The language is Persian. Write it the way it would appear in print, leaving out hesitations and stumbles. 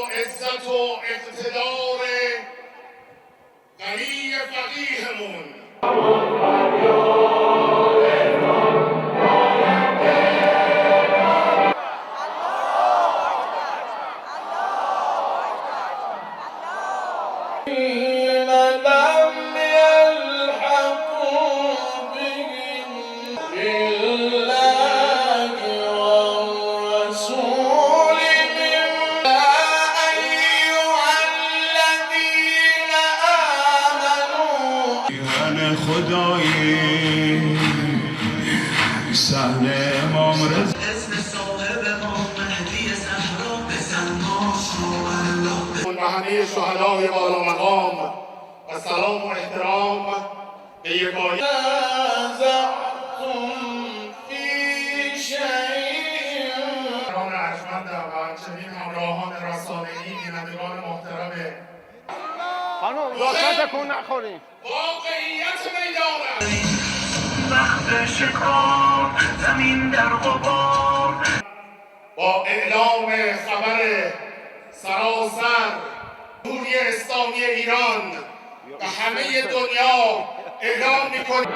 عزت و اقتدار غنی فقیهمون خدایی سهل امام رضا اسم صاحب امام مهدی زهرا بزن ماشاءالله و همه شهدای بالا مقام و سلام و احترام به یگانه ارجمند و همچنین همراهان رسانه‌ای بینندگان محترم خانم لطفا تکون نخورین. واقعیت میدان وقت شکار زمین در غبار با اعلام خبر سراسر جمهوری اسلامی ایران و همه دنیا اعلام می‌کنیم